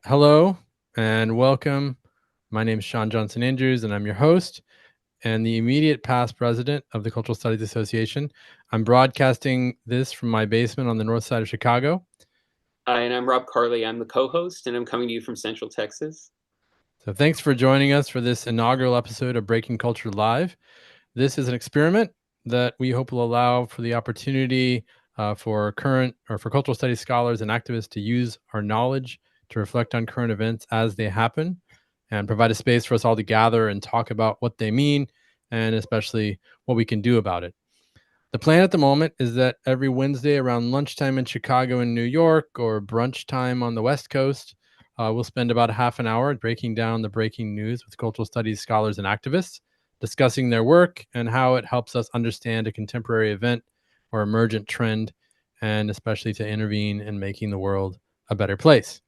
Hello and welcome. My name is Sean Johnson Andrews, and I'm your host and the immediate past president of the Cultural Studies Association. I'm broadcasting this from my basement on the north side of Chicago. Hi, and I'm Rob Carley. I'm the co-host, and I'm coming to you from Central Texas. So thanks for joining us for this inaugural episode of Breaking Culture Live. This is an experiment that we hope will allow for the opportunity for cultural studies scholars and activists to use our knowledge to reflect on current events as they happen and provide a space for us all to gather and talk about what they mean and especially what we can do about it. The plan at the moment is that every Wednesday around lunchtime in Chicago and New York or brunch time on the West Coast, we'll spend about half an hour breaking down the breaking news with cultural studies scholars and activists, discussing their work and how it helps us understand a contemporary event or emergent trend, and especially to intervene in making the world a better place.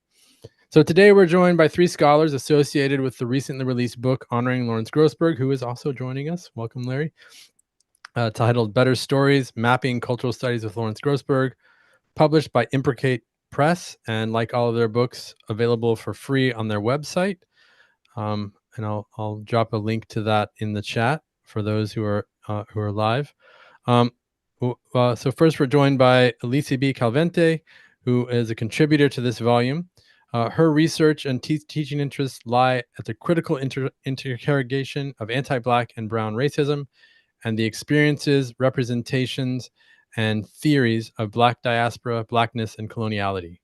So today we're joined by three scholars associated with the recently released book honoring Lawrence Grossberg, who is also joining us. Welcome, Larry. Titled Better Stories, Mapping Cultural Studies with Lawrence Grossberg, published by Imbricate Press, and like all of their books, available for free on their website. And I'll drop a link to that in the chat for those who are live. So first we're joined by Alicia B. Calvente, who is a contributor to this volume. Her research and teaching interests lie at the critical interrogation of anti-Black and brown racism and the experiences, representations, and theories of Black diaspora, Blackness, and coloniality.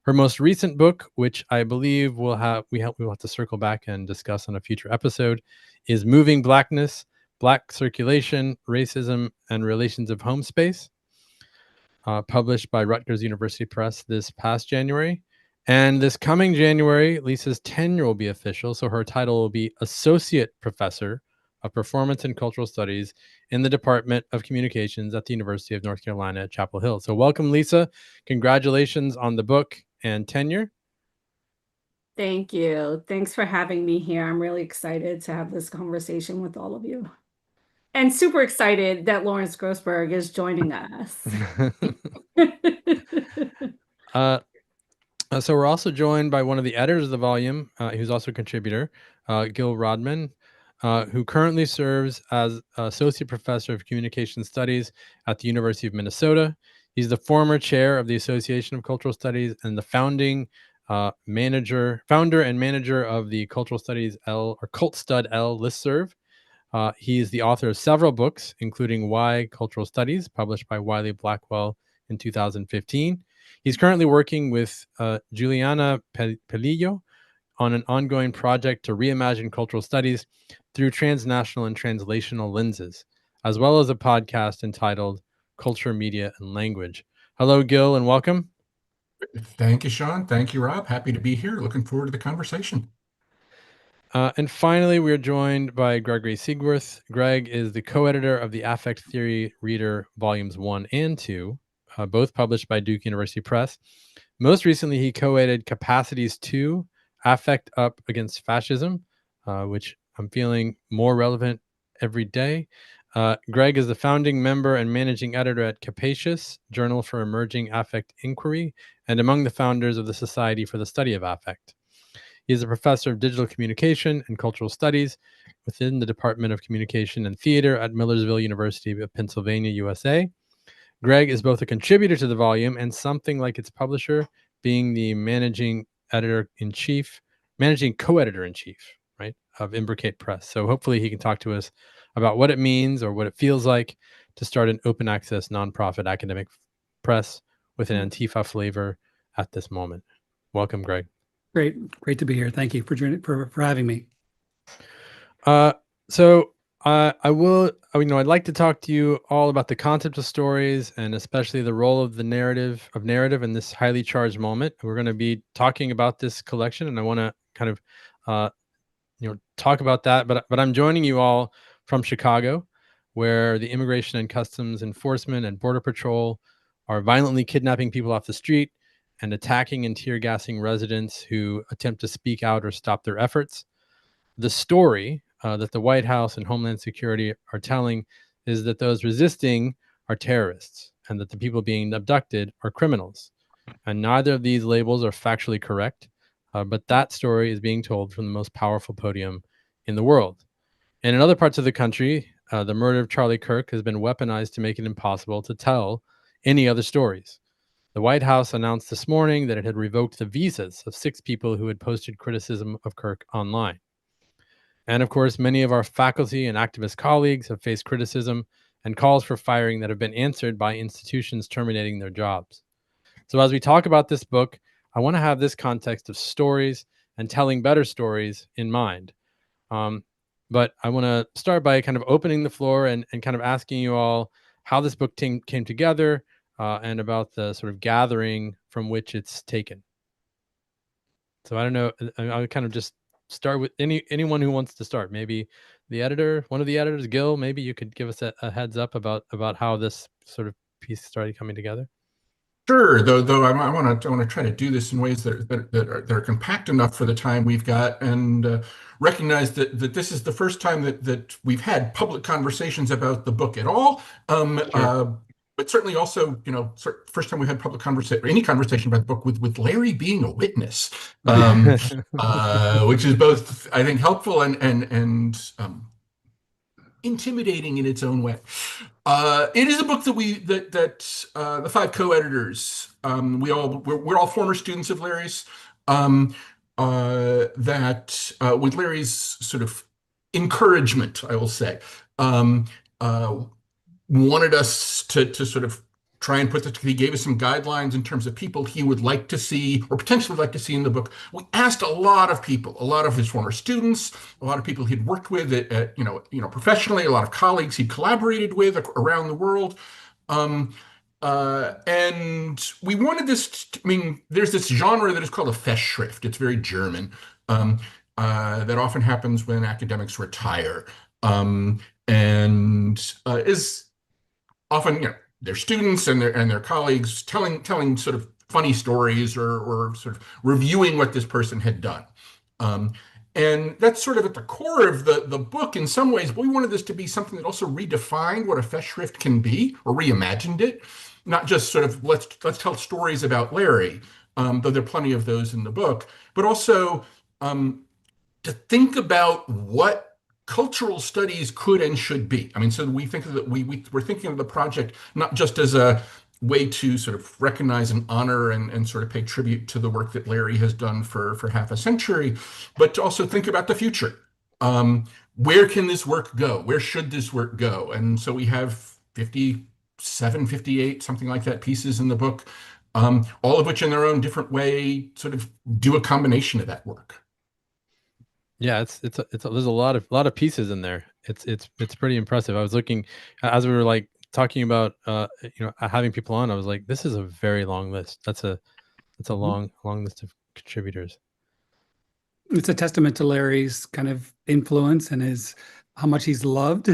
Her most recent book, which I believe we'll have to circle back and discuss on a future episode, is Moving Blackness, Black Circulation, Racism, and Relations of Home Space, published by Rutgers University Press this past January. And this coming January, Lisa's tenure will be official, so her title will be Associate Professor of Performance and Cultural Studies in the Department of Communications at the University of North Carolina at Chapel Hill. So welcome, Lisa. Congratulations on the book and tenure. Thank you. Thanks for having me here. I'm really excited to have this conversation with all of you. And super excited that Lawrence Grossberg is joining us. So we're also joined by one of the editors of the volume, who's also a contributor, Gil Rodman, who currently serves as Associate Professor of Communication Studies at the University of Minnesota. He's the former chair of the Association of Cultural Studies and the founder and manager of the Cultural Studies L or Cult Stud L listserv. He is the author of several books, including Why Cultural Studies, published by Wiley Blackwell in 2015. He's currently working with Juliana Pelillo on an ongoing project to reimagine cultural studies through transnational and translational lenses, as well as a podcast entitled Culture, Media, and Language. Hello, Gil, and welcome. Thank you, Sean. Thank you, Rob. Happy to be here. Looking forward to the conversation. And finally, we're joined by Gregory Seigworth. Greg is the co-editor of the Affect Theory Reader Volumes 1 and 2, both published by Duke University Press. Most recently, he co-edited Capacities To, Affect Up Against Fascism, which I'm feeling more relevant every day. Greg is the founding member and managing editor at Capacious, Journal for Emerging Affect Inquiry, and among the founders of the Society for the Study of Affect. He is a professor of digital communication and cultural studies within the Department of Communication and Theater at Millersville University of Pennsylvania, USA. Greg is both a contributor to the volume and something like its publisher, being the managing co-editor-in-chief, right, of Imbricate Press. So hopefully he can talk to us about what it means or what it feels like to start an open access nonprofit academic press with an Antifa flavor at this moment. Welcome, Greg. Great to be here. Thank you for having me. I'd like to talk to you all about the concept of stories and especially the role of the narrative in this highly charged moment. We're going to be talking about this collection, and I want to kind of, talk about that. But I'm joining you all from Chicago, where the Immigration and Customs Enforcement and Border Patrol are violently kidnapping people off the street and attacking and tear gassing residents who attempt to speak out or stop their efforts. The story that the White House and Homeland Security are telling is that those resisting are terrorists and that the people being abducted are criminals. And neither of these labels are factually correct. but that story is being told from the most powerful podium in the world. And in other parts of the country, the murder of Charlie Kirk has been weaponized to make it impossible to tell any other stories. The White House announced this morning that it had revoked the visas of 6 people who had posted criticism of Kirk online. And of course, many of our faculty and activist colleagues have faced criticism and calls for firing that have been answered by institutions terminating their jobs. So as we talk about this book, I want to have this context of stories and telling better stories in mind. But I want to start by kind of opening the floor and kind of asking you all how this book came together and about the sort of gathering from which it's taken. So I don't know. I'll kind of just start with anyone who wants to start. Maybe the editor, one of the editors, Gil. Maybe you could give us a heads up about how this sort of piece started coming together. Sure, though I want to try to do this in ways that are compact enough for the time we've got, and recognize that this is the first time that we've had public conversations about the book at all. Sure. But certainly also, first time we had public conversation, any conversation about the book with Larry being a witness, which is both, I think, helpful and intimidating in its own way. It is a book that the 5 co-editors, we're all former students of Larry's, with Larry's sort of encouragement, I will say, wanted us to sort of try and put this. He gave us some guidelines in terms of people he would like to see or potentially like to see in the book. We asked a lot of people, a lot of his former students, a lot of people he'd worked with professionally, a lot of colleagues he'd collaborated with around the world. And we wanted this, there's this genre that is called a Festschrift. It's very German, that often happens when academics retire, and is often, their students and their colleagues telling sort of funny stories or sort of reviewing what this person had done. And that's sort of at the core of the book in some ways, but we wanted this to be something that also redefined what a Festschrift can be, or reimagined it, not just sort of let's tell stories about Larry, though there are plenty of those in the book, but also to think about what cultural studies could and should be. So we think that we're thinking of the project not just as a way to sort of recognize and honor and sort of pay tribute to the work that Larry has done for half a century, but to also think about the future. Where can this work go? Where should this work go? And so we have 57, 58, something like that, pieces in the book, all of which in their own different way sort of do a combination of that work. Yeah, there's a lot of pieces in there. It's pretty impressive. I was looking as we were like talking about having people on. I was like, this is a very long list. That's a long list of contributors. It's a testament to Larry's kind of influence and how much he's loved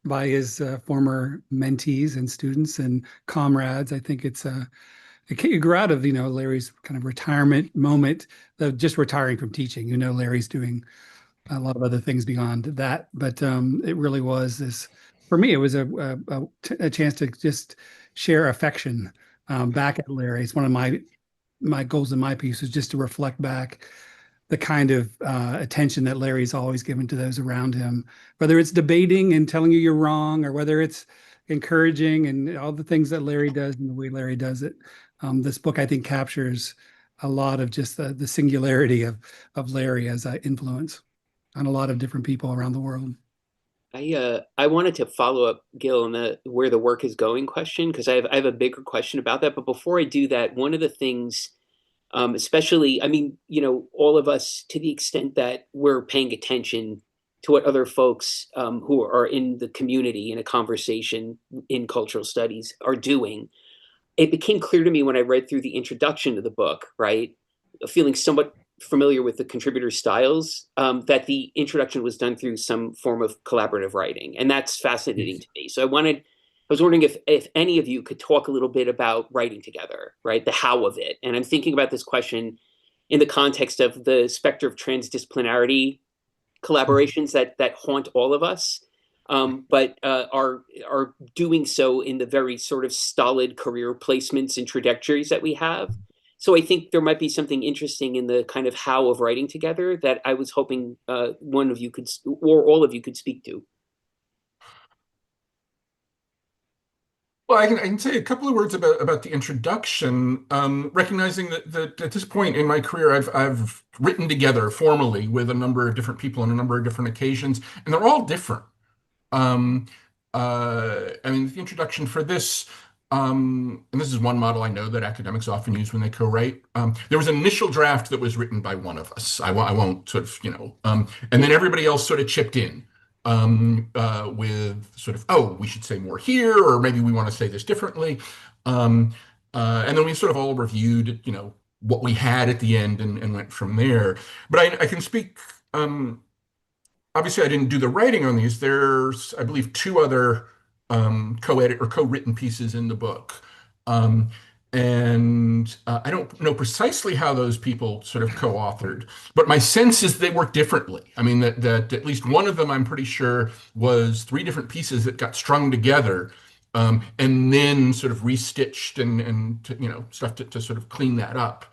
by his former mentees and students and comrades. I think it grew out of Larry's kind of retirement moment of just retiring from teaching. Larry's doing a lot of other things beyond that, but it really was this. For me, it was a chance to just share affection back at Larry. It's one of my goals in my piece was just to reflect back the kind of attention that Larry's always given to those around him, whether it's debating and telling you you're wrong, or whether it's encouraging and all the things that Larry does and the way Larry does it. This book, I think, captures a lot of just the singularity of Larry as an influence on a lot of different people around the world. I wanted to follow up, Gil, on the where the work is going question, because I have a bigger question about that. But before I do that, one of the things, especially, all of us, to the extent that we're paying attention to what other folks who are in the community in a conversation in cultural studies are doing, it became clear to me when I read through the introduction to the book, right, feeling somewhat familiar with the contributor styles, that the introduction was done through some form of collaborative writing. And that's fascinating to me. So I was wondering if any of you could talk a little bit about writing together, right? The how of it. And I'm thinking about this question in the context of the specter of transdisciplinarity collaborations that haunt all of us, but are doing so in the very sort of stolid career placements and trajectories that we have. So I think there might be something interesting in the kind of how of writing together that I was hoping one of you could, or all of you could speak to. Well, I can say a couple of words about the introduction, recognizing that at this point in my career, I've written together formally with a number of different people on a number of different occasions, and they're all different. I mean, the introduction for this, and this is one model I know that academics often use when they co-write. There was an initial draft that was written by one of us. I won't sort of, and then everybody else sort of chipped in with sort of, oh, we should say more here, or maybe we want to say this differently. And then we sort of all reviewed, what we had at the end and went from there. But I can speak. Obviously, I didn't do the writing on these. There's, I believe, two other co-edit or co-written pieces in the book. I don't know precisely how those people sort of co-authored, but my sense is they work differently. I mean, that at least one of them, I'm pretty sure, was three different pieces that got strung together and then sort of restitched and stuff to sort of clean that up,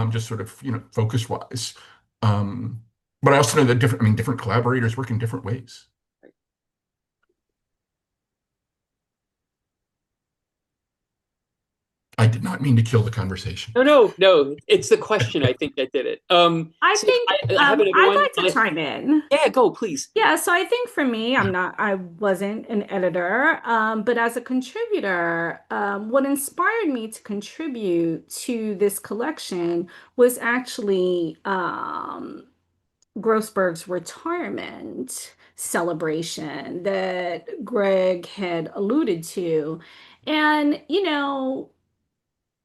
just sort of, focus-wise. But I also know that different collaborators work in different ways. I did not mean to kill the conversation. No. It's the question, I think, that did it. I'd like to chime in. Yeah, go, please. Yeah, so I think for me, I wasn't an editor, but as a contributor, what inspired me to contribute to this collection was actually Grossberg's retirement celebration that Greg had alluded to. And,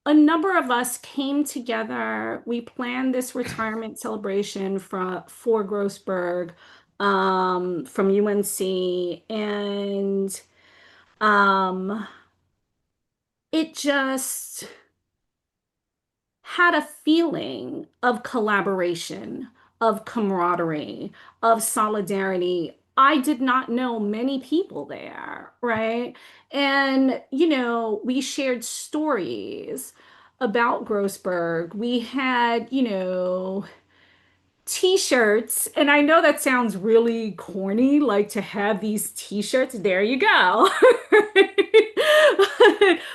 a number of us came together. We planned this retirement celebration for Grossberg from UNC, and it just had a feeling of collaboration, of camaraderie, of solidarity. I did not know many people there, right? And, we shared stories about Grossberg. We had, t-shirts, and I know that sounds really corny, like to have these t-shirts. There you go.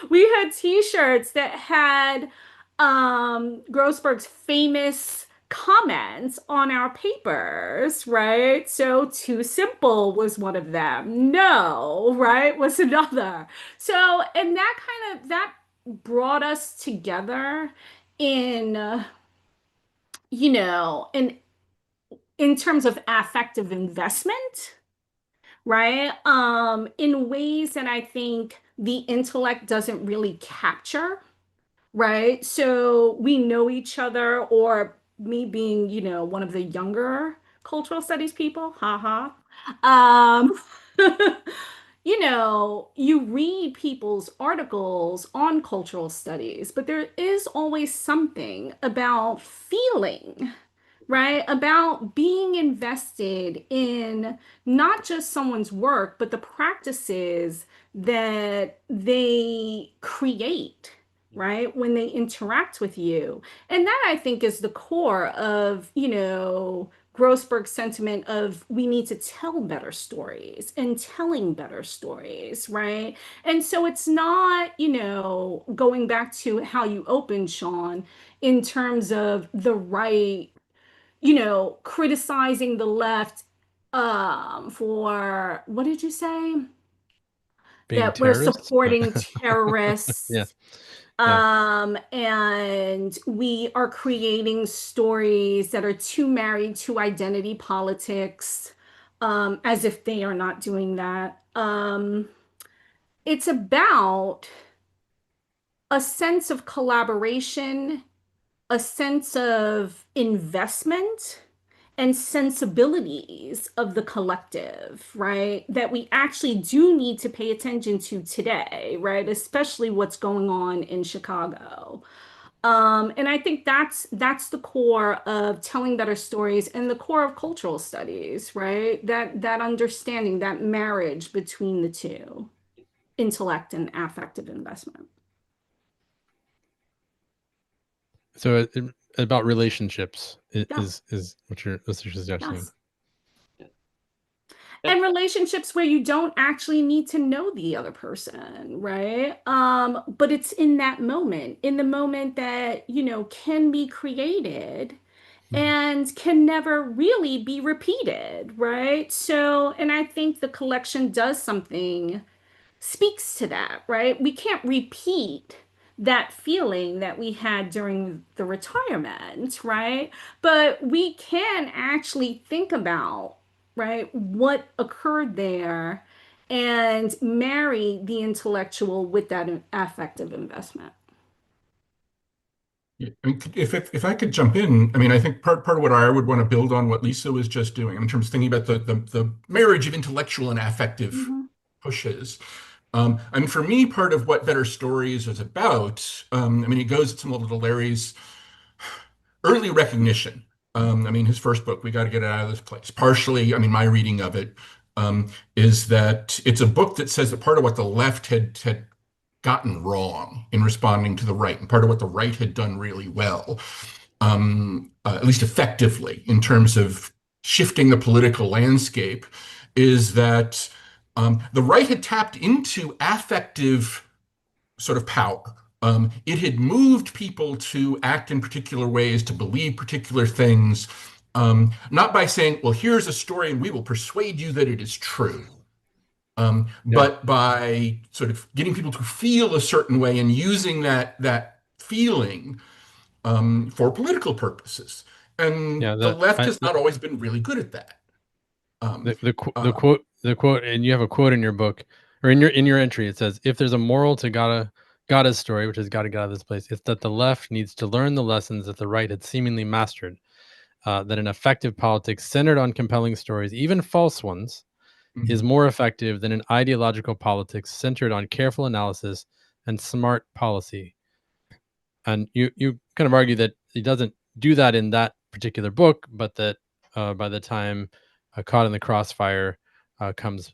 We had t-shirts that had Grossberg's famous comments on our papers, right? So too simple was one of them. No, right, was another. So, and that brought us together in in terms of affective investment, right? In ways that I think the intellect doesn't really capture, right? So we know each other, or me being, one of the younger cultural studies people, haha. Um, you read people's articles on cultural studies, but there is always something about feeling, right? About being invested in not just someone's work, but the practices that they create, right? When they interact with you. And that, I think, is the core of, Grossberg's sentiment of we need to tell better stories and telling better stories, right? And so it's not, going back to how you opened, Sean, in terms of the right, criticizing the left for, what did you say? Being That we're terrorists? supporting terrorists. Yeah. And we are creating stories that are too married to identity politics, as if they are not doing that. It's about a sense of collaboration, a sense of investment, and sensibilities of the collective, right? That we actually do need to pay attention to today, right? Especially what's going on in Chicago. And I think that's the core of telling better stories and the core of cultural studies, right? That understanding, that marriage between the two, intellect and affective investment. So about relationships Yeah. is what you're suggesting. Yes. And relationships where you don't actually need to know the other person, right? But it's in that moment, in the moment that, you know, can be created and can never really be repeated, right? So, and I think the collection does something, speaks to that, right? We can't repeat that feeling that we had during the retirement, right? But we can actually think about, right, what occurred there and marry the intellectual with that affective investment. I mean, if I could jump in, I mean, I think part of what I would want to build on what Lisa was just doing in terms of thinking about the marriage of intellectual and affective pushes. I mean, for me, part of what Better Stories is about, I mean, it goes to some level to Larry's early recognition. I mean, his first book, We Got to Get Out of This Place. Partially, I mean, my reading of it is that it's a book that says that part of what the left had gotten wrong in responding to the right, and part of what the right had done really well, at least effectively, in terms of shifting the political landscape, is that the right had tapped into affective sort of power. It had moved people to act in particular ways, to believe particular things, not by saying, well, here's a story and we will persuade you that it is true. But by sort of getting people to feel a certain way and using that feeling for political purposes. And the left has not always been really good at that. The quote, and you have a quote in your book or in your entry. It says, "If there's a moral to Gotta's story, which is got to get out of this place, it's that the left needs to learn the lessons that the right had seemingly mastered. That an effective politics centered on compelling stories, even false ones, is more effective than an ideological politics centered on careful analysis and smart policy." And you kind of argue that he doesn't do that in that particular book, but that by the time Caught in the Crossfire comes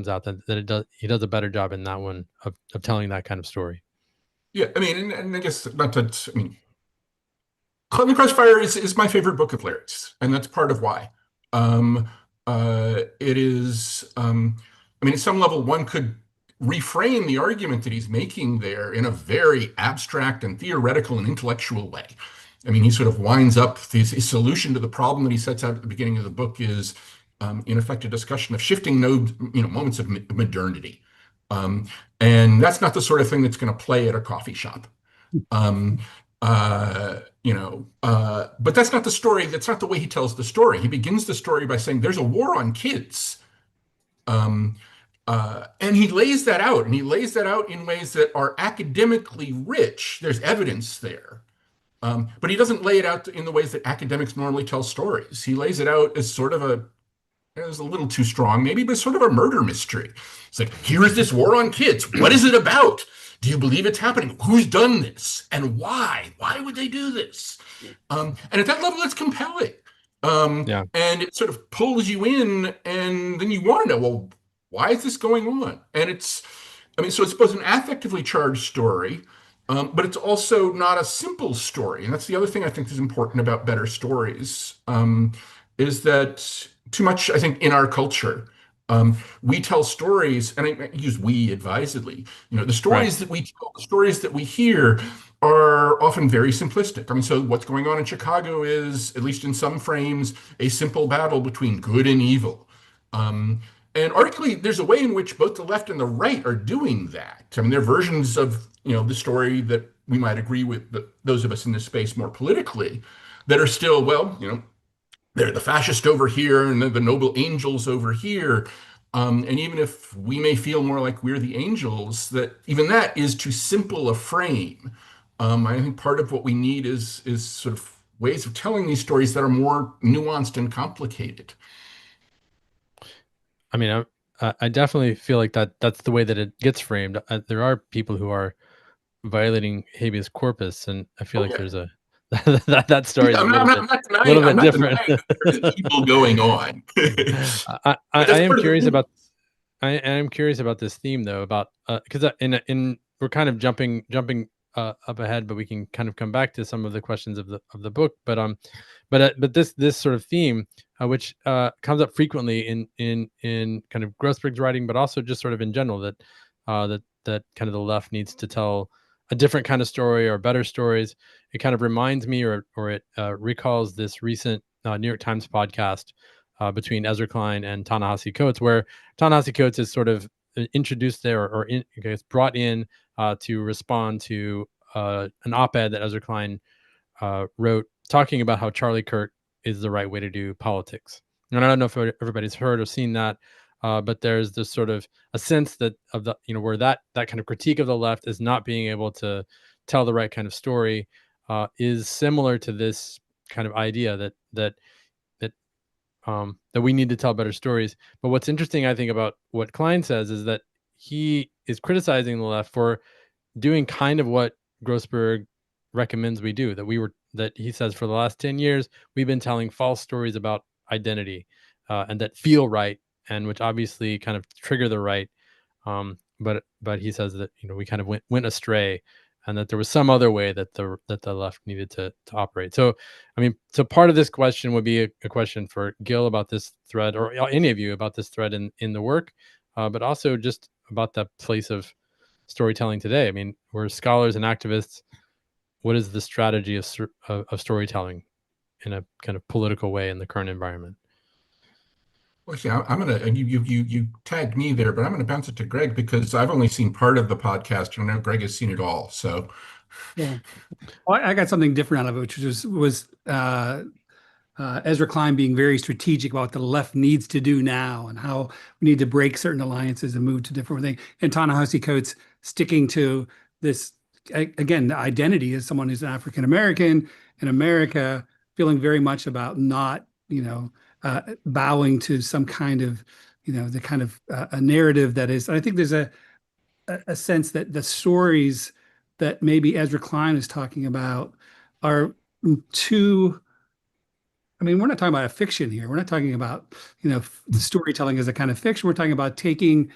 out, that he does a better job in that one of telling that kind of story. Yeah, I mean, and I guess not that, I mean, Caught in the Crossfire is my favorite book of Larry's, and that's part of why. It is, I mean, at some level, one could reframe the argument that he's making there in a very abstract and theoretical and intellectual way. I mean, he sort of winds up his solution to the problem that he sets out at the beginning of the book is, in effect, a discussion of shifting moments of modernity. And that's not the sort of thing that's going to play at a coffee shop. But that's not the story. That's not the way he tells the story. He begins the story by saying there's a war on kids. And he lays that out, and he lays that out in ways that are academically rich. There's evidence there. But he doesn't lay it out in the ways that academics normally tell stories. He lays it out as sort of it's a little too strong, maybe, but sort of a murder mystery. It's like, here is this war on kids. What is it about? Do you believe it's happening? Who's done this? And why? Why would they do this? And at that level, it's compelling. And it sort of pulls you in, and then you want to know, well, why is this going on? And so it's both an affectively charged story, but it's also not a simple story. And that's the other thing I think is important about Better Stories, is that too much, I think, in our culture, we tell stories, and I use we advisedly, the stories that we tell, the stories that we hear are often very simplistic. I mean, so what's going on in Chicago is, at least in some frames, a simple battle between good and evil. And arguably, there's a way in which both the left and the right are doing that. I mean, there are versions of, the story that we might agree with, those of us in this space more politically, that are still, well, they're the fascist over here and the noble angels over here. And even if we may feel more like we're the angels, that even that is too simple a frame. I think part of what we need is sort of ways of telling these stories that are more nuanced and complicated. I mean, I definitely feel like that's the way that it gets framed. There are people who are violating habeas corpus, and I feel like there's that story is a little bit different. There's evil going on. I am curious about this theme, though, about because we're kind of jumping up ahead, but we can kind of come back to some of the questions of the book. But this sort of theme, which comes up frequently in kind of Grossberg's writing, but also just sort of in general, that kind of the left needs to tell a different kind of story or better stories. It kind of reminds me, or it recalls this recent New York Times podcast between Ezra Klein and Ta-Nehisi Coates, where Ta-Nehisi Coates is sort of introduced there, or I guess brought in to respond to an op-ed that Ezra Klein wrote, talking about how Charlie Kirk is the right way to do politics. And I don't know if everybody's heard or seen that, but there's this sort of a sense that of the, where that kind of critique of the left is not being able to tell the right kind of story is similar to this kind of idea that we need to tell better stories. But what's interesting, I think, about what Klein says is that he is criticizing the left for doing kind of what Grossberg recommends we do. That he says for the last 10 years, we've been telling false stories about identity and that feel right, and which obviously kind of trigger the right. But he says that we kind of went astray, and that there was some other way that the left needed to operate. So, I mean, so part of this question would be a question for Gil about this thread, or any of you about this thread in the work, but also just about the place of storytelling today. I mean, we're scholars and activists. What is the strategy of storytelling in a kind of political way in the current environment? Well, see, I'm gonna, and you tagged me there, but I'm gonna bounce it to Greg because I've only seen part of the podcast, and I know Greg has seen it all. So, yeah, well, I got something different out of it, which was Ezra Klein being very strategic about what the left needs to do now and how we need to break certain alliances and move to different things. And Ta-Nehisi Coates sticking to this, again, the identity as someone who's an African American in America, feeling very much about not, bowing to some kind of, the kind of a narrative that is. I think there's a sense that the stories that maybe Ezra Klein is talking about are too. I mean, we're not talking about a fiction here. We're not talking about, the storytelling as a kind of fiction. We're talking about taking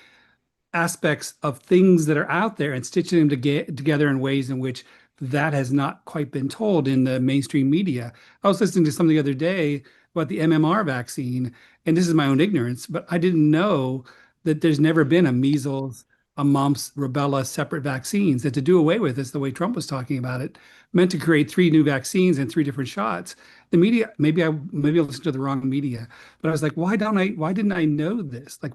aspects of things that are out there and stitching them together in ways in which that has not quite been told in the mainstream media. I was listening to something the other day about the MMR vaccine, and this is my own ignorance, but I didn't know that there's never been a measles, a mumps, rubella separate vaccines. That to do away with this, the way Trump was talking about it, meant to create 3 new vaccines and 3 different shots. The media, maybe I listened to the wrong media, but I was like, why didn't I know this? Like,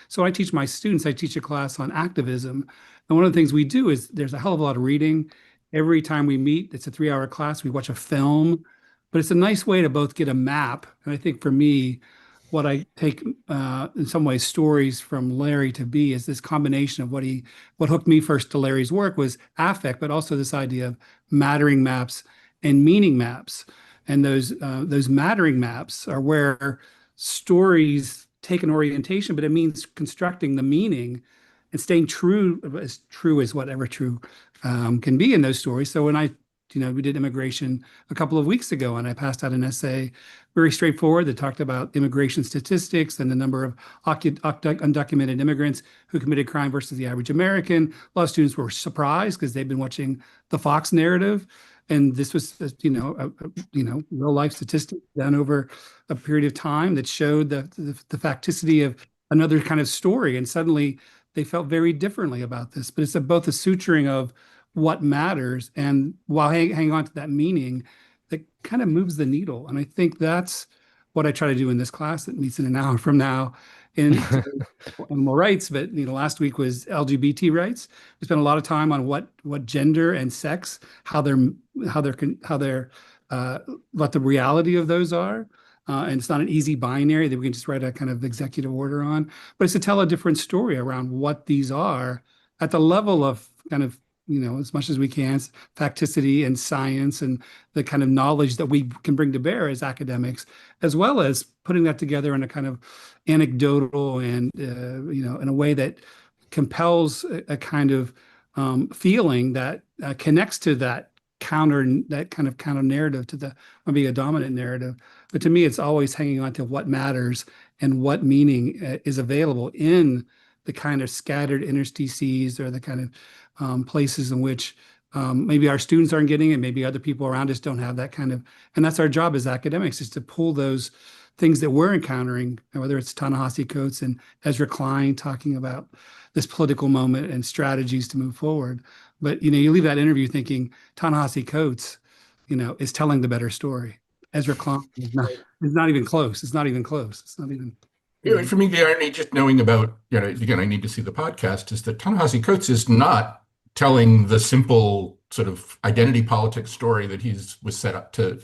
so I teach my students, I teach a class on activism. And one of the things we do is there's a hell of a lot of reading. Every time we meet, it's a 3-hour class. We watch a film, but it's a nice way to both get a map. And I think for me, what I take in some ways stories from Larry to be is this combination of what hooked me first to Larry's work was affect, but also this idea of mattering maps and meaning maps. And those mattering maps are where stories take an orientation, but it means constructing the meaning and staying true as whatever true can be in those stories. So when we did immigration a couple of weeks ago, and I passed out an essay, very straightforward, that talked about immigration statistics and the number of undocumented immigrants who committed crime versus the average American. A lot of students were surprised because they've been watching the Fox narrative, and this was, real life statistics done over a period of time that showed the facticity of another kind of story, and suddenly they felt very differently about this. But it's both a suturing of what matters, and while hang on to that meaning that kind of moves the needle. And I think that's what I try to do in this class that meets in an hour from now in animal rights. But last week was LGBT rights. We spent a lot of time on what gender and sex, what the reality of those are. And it's not an easy binary that we can just write a kind of executive order on, but it's to tell a different story around what these are at the level of kind of, as much as we can, facticity and science and the kind of knowledge that we can bring to bear as academics, as well as putting that together in a kind of anecdotal and, in a way that compels a kind of feeling that connects to that kind of counter narrative to maybe a dominant narrative. But to me, it's always hanging on to what matters and what meaning is available in the kind of scattered interstices or the kind of places in which Maybe our students aren't getting it. Maybe other people around us don't have that kind of, and that's our job as academics, is to pull those things that we're encountering, whether it's Ta-Nehisi Coates and Ezra Klein talking about this political moment and strategies to move forward. But, you leave that interview thinking Ta-Nehisi Coates, is telling the better story. Ezra Klein is not even close. It's not even close. It's not even. For me, the irony, just knowing about, again, I need to see the podcast, is that Ta-Nehisi Coates is not telling the simple sort of identity politics story that was set up to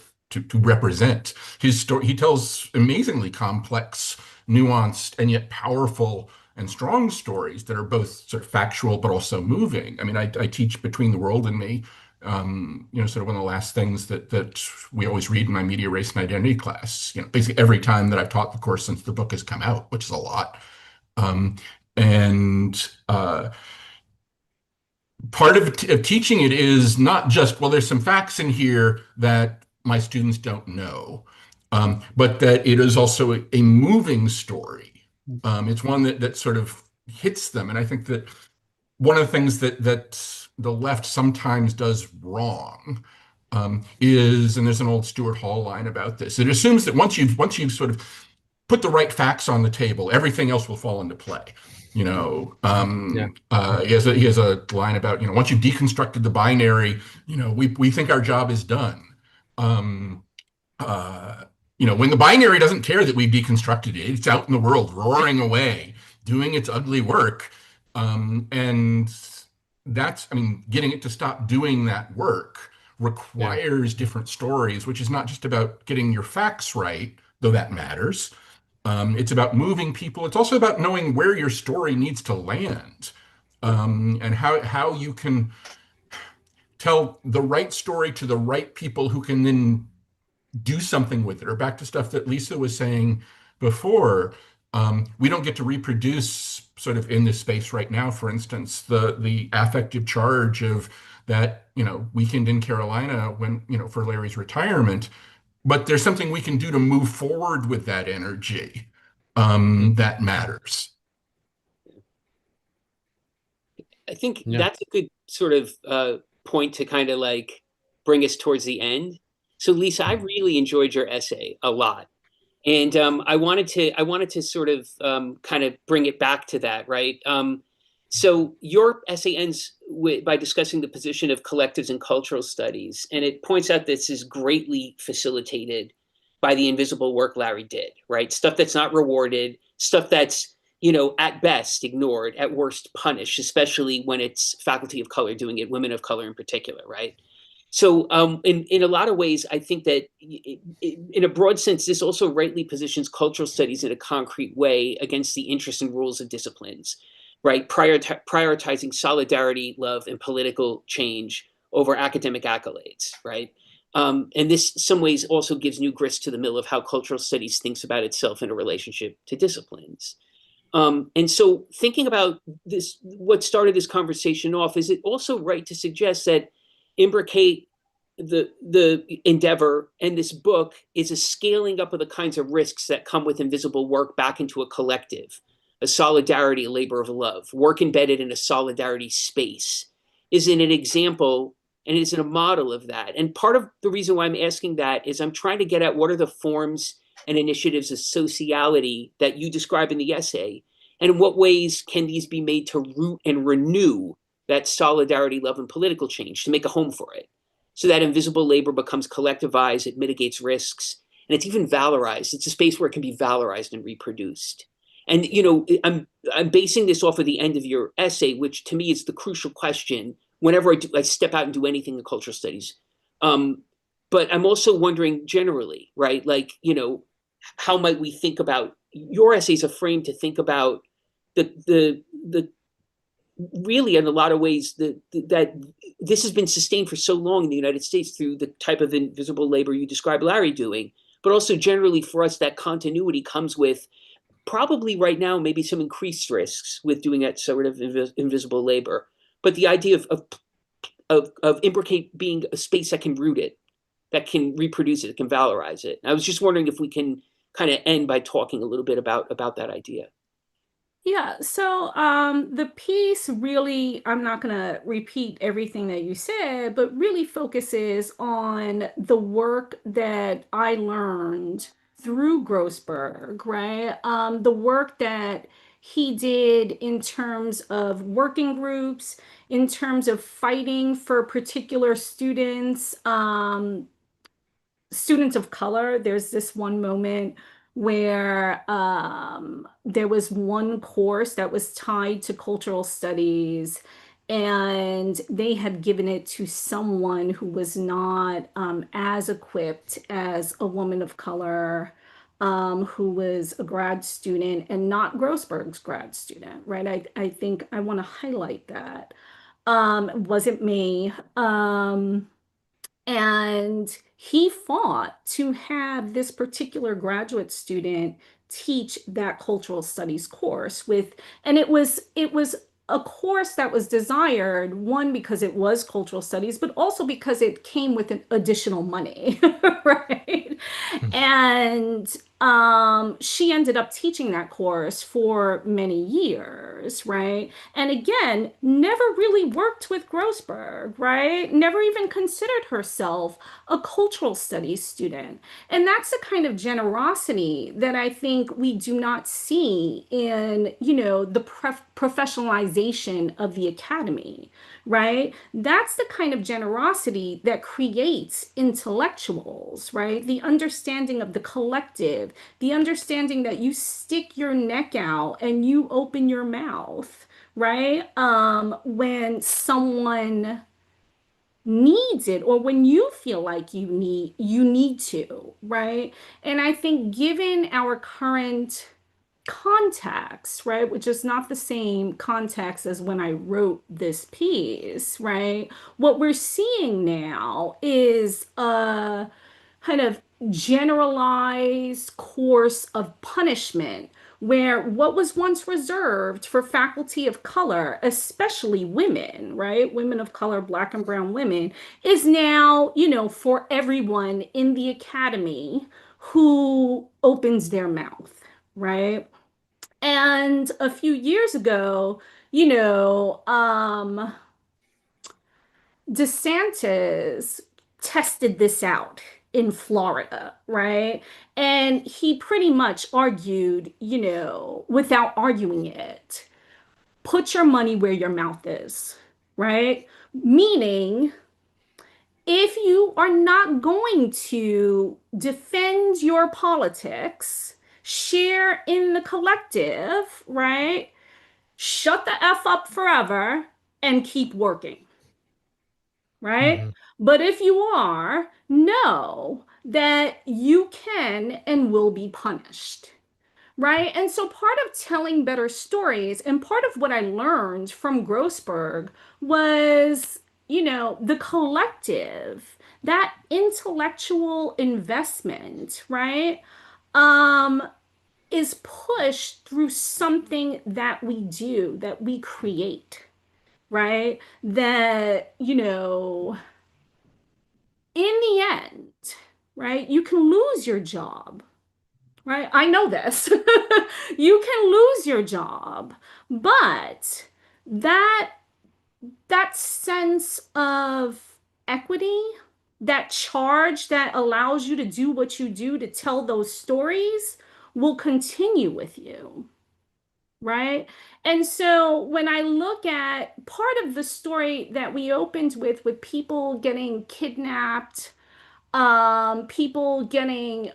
represent. His story, he tells amazingly complex, nuanced, and yet powerful and strong stories that are both sort of factual but also moving. I mean, I teach Between the World and Me, sort of one of the last things that we always read in my media, race, and identity class. Basically every time that I've taught the course since the book has come out, which is a lot. Part of teaching it is not just, well, there's some facts in here that my students don't know, but that it is also a moving story. It's one that sort of hits them. And I think that one of the things that the left sometimes does wrong is, and there's an old Stuart Hall line about this, it assumes that once you've sort of put the right facts on the table, everything else will fall into play. He has a line about, once you've deconstructed the binary, we think our job is done. When the binary doesn't care that we've deconstructed it, it's out in the world roaring away, doing its ugly work. And that's, getting it to stop doing that work requires different stories, which is not just about getting your facts right, though that matters. It's about moving people. It's also about knowing where your story needs to land, and how you can tell the right story to the right people who can then do something with it. Or back to stuff that Lisa was saying before, we don't get to reproduce sort of in this space right now, for instance, the affective charge of that, weekend in Carolina when, for Larry's retirement. But there's something we can do to move forward with that energy that matters. I think that's a good sort of point to kind of like bring us towards the end. So Lisa, I really enjoyed your essay a lot. And I wanted to sort of kind of bring it back to that, right? So your essay ends by discussing the position of collectives in cultural studies, and it points out this is greatly facilitated by the invisible work Larry did, right? Stuff that's not rewarded, stuff that's, at best ignored, at worst punished, especially when it's faculty of color doing it, women of color in particular, right? So in a lot of ways, I think that in a broad sense, this also rightly positions cultural studies in a concrete way against the interests and rules of disciplines, right? Prioritizing solidarity, love, and political change over academic accolades, right? And this, some ways, also gives new grist to the mill of how cultural studies thinks about itself in a relationship to disciplines. And so thinking about this, what started this conversation off, is it also right to suggest that Imbricate, the endeavor, and this book is a scaling up of the kinds of risks that come with invisible work back into a collective, a solidarity, a labor of love, work embedded in a solidarity space? Is it an example, and is it a model of that? And part of the reason why I'm asking that is I'm trying to get at what are the forms and initiatives of sociality that you describe in the essay, and in what ways can these be made to root and renew that solidarity, love, and political change, to make a home for it, so that invisible labor becomes collectivized, it mitigates risks, and it's even valorized. It's a space where it can be valorized and reproduced. And I'm basing this off of the end of your essay, which to me is the crucial question whenever I step out and do anything in cultural studies. But I'm also wondering generally, right? Like, how might we think about your essay as a frame to think about the really, in a lot of ways, that this has been sustained for so long in the United States through the type of invisible labor you describe Larry doing, but also generally for us, that continuity comes with probably right now maybe some increased risks with doing that sort of invisible labor. But the idea of Imbricate being a space that can root it, that can reproduce it, that can valorize it. And I was just wondering if we can kind of end by talking a little bit about that idea. Yeah, so the piece really, I'm not going to repeat everything that you said, but really focuses on the work that I learned through Grossberg, right? The work that he did in terms of working groups, in terms of fighting for particular students, students of color. There's this one moment where there was one course that was tied to cultural studies, and they had given it to someone who was not as equipped as a woman of color. Who was a grad student and not Grossberg's grad student, right? I think I want to highlight that. It wasn't me. And he fought to have this particular graduate student teach that cultural studies course with, and it was a course that was desired, one, because it was cultural studies, but also because it came with an additional money, right? And she ended up teaching that course for many years, right? And again, never really worked with Grossberg, right? Never even considered herself a cultural studies student. And that's the kind of generosity that I think we do not see in, the professionalization of the academy, right? That's the kind of generosity that creates intellectuals, right? The understanding of the collective, the understanding that you stick your neck out and you open your mouth, right? When someone needs it, or when you feel like you need to, right? And I think given our current context, right, which is not the same context as when I wrote this piece, right? What we're seeing now is a kind of generalized course of punishment where what was once reserved for faculty of color, especially women, right? Women of color, Black and brown women, is now, for everyone in the academy who opens their mouth, right? And a few years ago, DeSantis tested this out in Florida, right? And he pretty much argued, without arguing it, put your money where your mouth is, right? Meaning, if you are not going to defend your politics, share in the collective, right? Shut the F up forever and keep working, right? Mhm. But if you are, know that you can and will be punished, right? And so part of telling better stories and part of what I learned from Grossberg was, the collective, that intellectual investment, right? Um, is pushed through something that we do, that we create, right? That, in the end, right, you can lose your job, right? I know this. You can lose your job, but that that sense of equity, that charge that allows you to do what you do to tell those stories will continue with you, right? And so when I look at part of the story that we opened with people getting kidnapped, people getting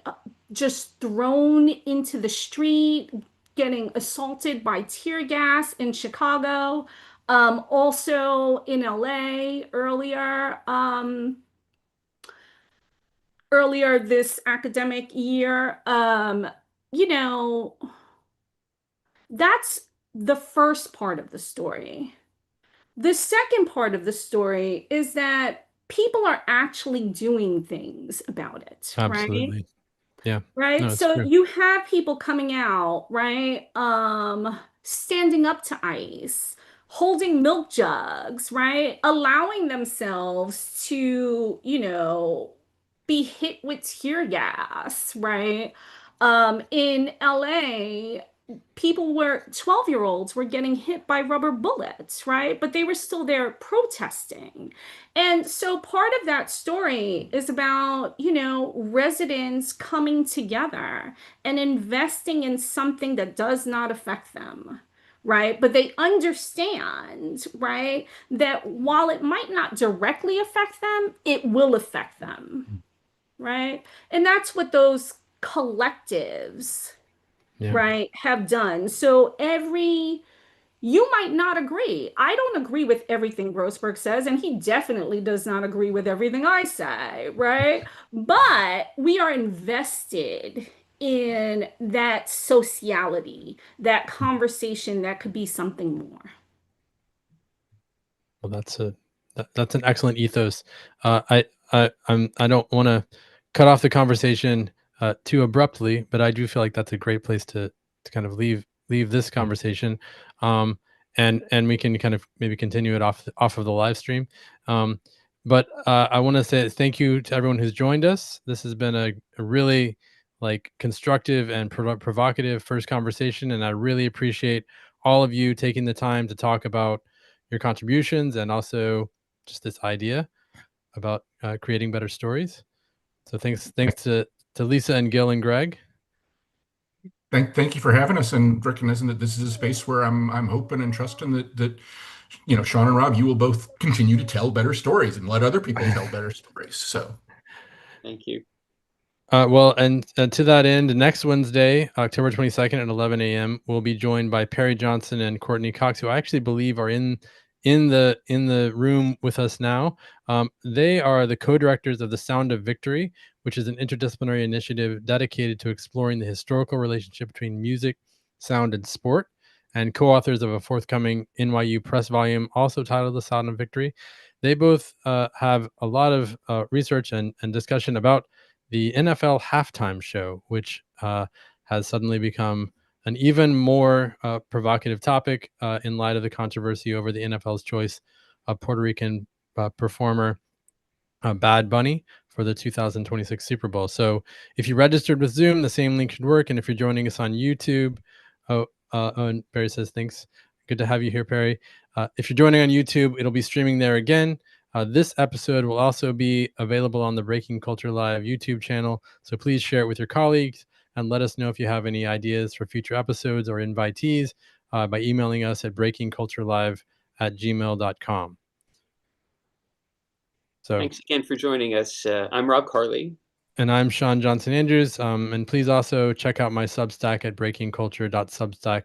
just thrown into the street, getting assaulted by tear gas in Chicago, also in LA earlier this academic year. You know, that's the first part of the story. The second part of the story is that people are actually doing things about it, right? Absolutely. Yeah. Right? No, it's So true. you have people coming out, right? Standing up to ICE, holding milk jugs, right? Allowing themselves to, be hit with tear gas, right? In LA, people were 12-year-olds were getting hit by rubber bullets, right? But they were still there protesting. And so part of that story is about, residents coming together and investing in something that does not affect them. Right. But they understand, right, that while it might not directly affect them, it will affect them. Right. And that's what those collectives, Yeah. right, have done. So you might not agree. I don't agree with everything Grossberg says, and he definitely does not agree with everything I say, right? But we are invested in that sociality, that conversation that could be something more. Well, that's an excellent ethos. I don't want to cut off the conversation too abruptly, but I do feel like that's a great place to kind of leave this conversation, and we can kind of maybe continue it off of the live stream. But I want to say thank you to everyone who's joined us. This has been a really like constructive and provocative first conversation, and I really appreciate all of you taking the time to talk about your contributions and also just this idea about creating better stories. So thanks to Lisa and Gil and Greg. Thank you for having us and recognizing that this is a space where I'm hoping and trusting that Sean and Rob, you will both continue to tell better stories and let other people tell better stories. So Thank you. Well, and to that end, next Wednesday, October 22nd at 11 a.m., we'll be joined by Perry Johnson and Courtney Cox, who I actually believe are in the room with us now. They are the co-directors of the Sound of Victory, which is an interdisciplinary initiative dedicated to exploring the historical relationship between music, sound, and sport, and co-authors of a forthcoming NYU press volume also titled The Sound of Victory. They both have a lot of research and discussion about the NFL halftime show, which has suddenly become an even more provocative topic in light of the controversy over the NFL's choice of Puerto Rican performer Bad Bunny for the 2026 Super Bowl. So if you registered with Zoom, the same link should work. And if you're joining us on YouTube, and Perry says, thanks. Good to have you here, Perry. If you're joining on YouTube, it'll be streaming there again. This episode will also be available on the Breaking Culture Live YouTube channel. So please share it with your colleagues and let us know if you have any ideas for future episodes or invitees by emailing us at breakingculturelive@gmail.com. So thanks again for joining us. I'm Rob Carley. And I'm Sean Johnson Andrews. And please also check out my Substack at breakingculture.substack